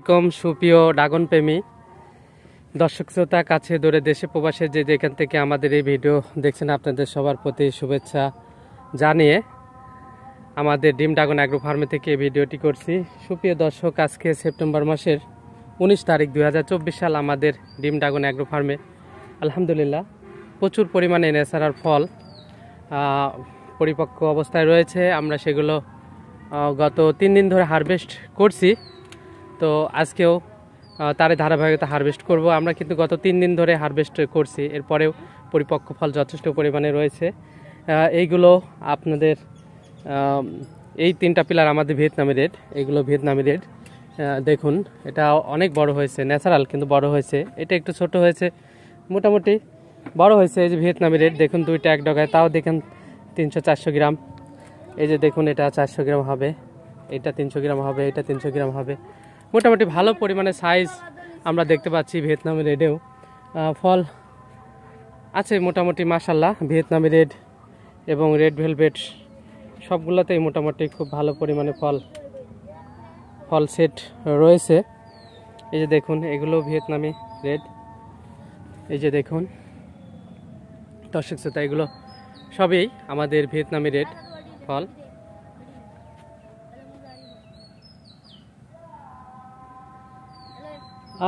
আলাইকুম সুপ্রিয় ড্রাগন প্রেমী দর্শক শ্রোতা, কাছে দূরে দেশে প্রবাসে যে যেখান থেকে আমাদের এই ভিডিও দেখছেন, আপনাদের সবার প্রতি শুভেচ্ছা জানিয়ে আমাদের ডিম ড্রাগন অ্যাগ্রো ফার্মে থেকে এই ভিডিওটি করছি। সুপ্রিয় দর্শক, আজকে সেপ্টেম্বর মাসের 19 তারিখ 2024 সাল। আমাদের ডিম ড্রাগন অ্যাগ্রো ফার্মে আলহামদুলিল্লাহ প্রচুর পরিমাণে ন্যাচারাল ফল পরিপক্ক অবস্থায় রয়েছে। আমরা সেগুলো গত 3 দিন ধরে হারভেস্ট করছি। তো আজকেও তার ধারাবাহিকতা হারভেস্ট করব। আমরা কিন্তু গত 3 দিন ধরে হারভেস্ট করছি, এরপরেও পরিপক্ক ফল যথেষ্ট পরিমাণে রয়েছে। এইগুলো আপনাদের এই 3টা পিলার আমাদের ভিয়েতনামি রেড, এইগুলো ভিয়েতনামি রেড। দেখুন, এটা অনেক বড় হয়েছে, ন্যাচারাল কিন্তু বড় হয়েছে। এটা একটু ছোট হয়েছে, মোটামুটি বড় হয়েছে। এই যে ভিয়েতনামি রেড দেখুন, দুইটা এক ডগায়, তাও দেখুন 300-400 গ্রাম। এই যে দেখুন, এটা 400 গ্রাম হবে, এটা 300 গ্রাম হবে, এটা 300 গ্রাম হবে। মোটামুটি ভালো পরিমাণে সাইজ আমরা দেখতে পাচ্ছি। ভিয়েতনামি রেডেও ফল আছে মোটামুটি মাশাল্লাহ। ভিয়েতনামি রেড এবং রেড ভেলভেট সবগুলোতেই মোটামুটি খুব ভালো পরিমাণে ফল সেট রয়েছে। এই যে দেখুন, এগুলো ভিয়েতনামি রেড। এই যে দেখুন দর্শক শ্রোতা, এগুলো সবই আমাদের ভিয়েতনামি রেড ফল।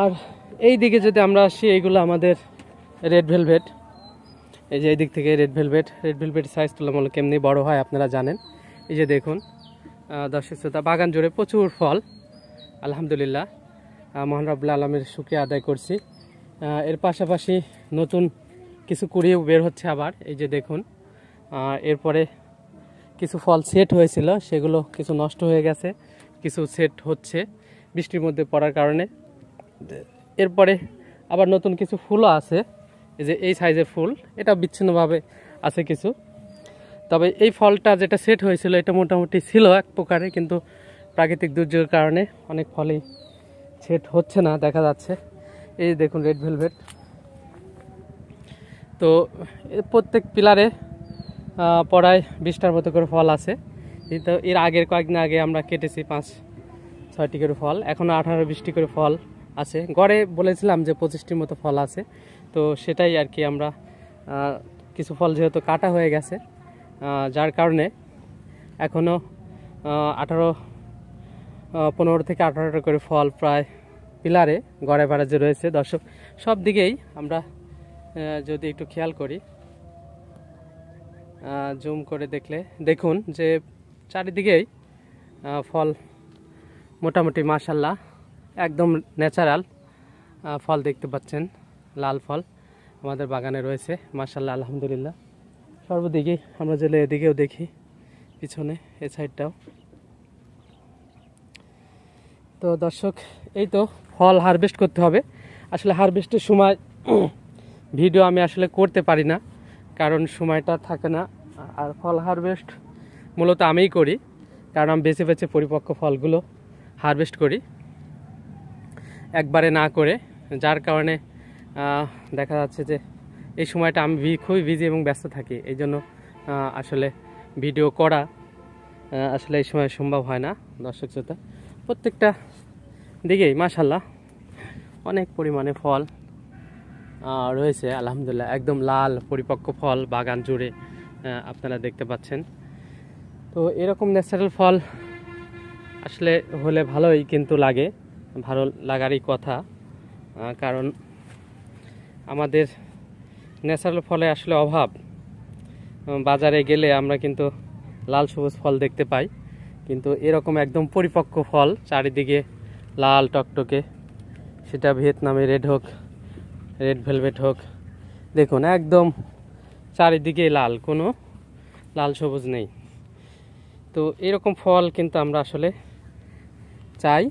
আর এই দিকে যদি আমরা আসি, এইগুলো আমাদের রেড ভেলভেট। এই যে এই দিক থেকে রেড ভেলভেট সাইজ তুলনামূলক এমনি বড় হয়, আপনারা জানেন। এই যে দেখুন দর্শক শ্রোতা, বাগান জুড়ে প্রচুর ফল আলহামদুলিল্লাহ। মহান রব্বুল আলামিনের শুকরিয়া আদায় করছি। এর পাশাপাশি নতুন কিছু কুড়িয়েও বের হচ্ছে আবার। এই যে দেখুন, এরপরে কিছু ফল সেট হয়েছিল, সেগুলো কিছু নষ্ট হয়ে গেছে, কিছু সেট হচ্ছে বৃষ্টির মধ্যে পড়ার কারণে। এরপরে আবার নতুন কিছু ফুলও আছে। এই যে এই সাইজের ফুল, এটা বিচ্ছিন্নভাবে আছে কিছু। তবে এই ফলটা যেটা সেট হয়েছিল, এটা মোটামুটি ছিল এক প্রকারে, কিন্তু প্রাকৃতিক দুর্যোগের কারণে অনেক ফলই সেট হচ্ছে না দেখা যাচ্ছে। এই দেখুন রেড ভেলভেট। তো প্রত্যেক পিলারে প্রায় 20টার মতো করে ফল আছে। কিন্তু এর আগের কয়েকদিন আগে আমরা কেটেছি 5-6টি করে ফল, এখনও 18-20টি করে ফল আছে। গড়ে বলেছিলাম যে 25টির মতো ফল আছে। তো সেটাই আর কি, আমরা কিছু ফল যেহেতু কাটা হয়ে গেছে, যার কারণে এখনও 15 থেকে 18টা করে ফল প্রায় পিলারে গড়ে বাড়াজে রয়েছে। দর্শক, সব দিকেই আমরা যদি একটু খেয়াল করি, জুম করে দেখলে দেখুন যে চারিদিকেই ফল মোটামুটি মাশাল্লাহ একদম ন্যাচারাল ফল দেখতে পাচ্ছেন। লাল ফল আমাদের বাগানে রয়েছে মাশাল্লাহ আলহামদুলিল্লাহ। সর্বদিকেই আমরা যদি এদিকেও দেখি, পিছনে এই সাইডটাও। তো দর্শক, এই তো ফল হারভেস্ট করতে হবে। আসলে হারভেস্টের সময় ভিডিও আমি আসলে করতে পারি না, কারণ সময়টা থাকে না। আর ফল হারভেস্ট মূলত আমিই করি, কারণ আমি বেছে বেছে পরিপক্ক ফলগুলো হারভেস্ট করি একবারে না করে। যার কারণে দেখা যাচ্ছে যে এই সময়টা আমি খুবই বিজি এবং ব্যস্ত থাকি। এই জন্য আসলে ভিডিও করা আসলে এই সময় সম্ভব হয় না। দর্শক শ্রোতা, প্রত্যেকটা দিকেই মাশাল্লাহ অনেক পরিমাণে ফল রয়েছে আলহামদুলিল্লাহ। একদম লাল পরিপক্ক ফল বাগান জুড়ে আপনারা দেখতে পাচ্ছেন। তো এরকম ন্যাচারাল ফল আসলে হলে ভালোই কিন্তু লাগে, ভালো লাগারই কথা। কারণ আমাদের ন্যাচারাল ফলে আসলে অভাব। বাজারে গেলে আমরা কিন্তু লাল সবুজ ফল দেখতে পাই, কিন্তু এরকম একদম পরিপক্ক ফল চারিদিকে লাল টকটকে, সেটা ভিয়েতনামি রেড হোক, রেড ভেলভেট হোক, দেখুন একদম চারিদিকে লাল, কোনো লাল সবুজ নেই। তো এরকম ফল কিন্তু আমরা আসলে চাই,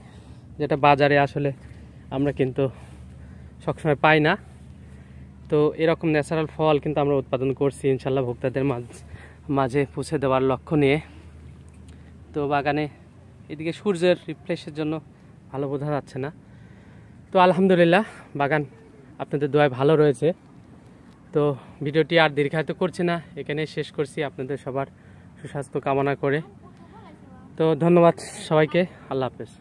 যেটা বাজারে আসলে আমরা কিন্তু সবসময় পাই না। তো এরকম ন্যাচারাল ফল কিন্তু আমরা উৎপাদন করছি ইনশাল্লাহ ভোক্তাদের মাঝে পৌঁছে দেওয়ার লক্ষ্য নিয়ে। তো বাগানে এদিকে সূর্যের রিফ্লেক্সের জন্য ভালো বোঝা যাচ্ছে না। তো আলহামদুলিল্লাহ বাগান আপনাদের দোয়ায় ভালো রয়েছে। তো ভিডিওটি আর দীর্ঘায়িত করছি না, এখানে শেষ করছি আপনাদের সবার সুস্বাস্থ্য কামনা করে। তো ধন্যবাদ সবাইকে, আল্লাহ হাফেজ।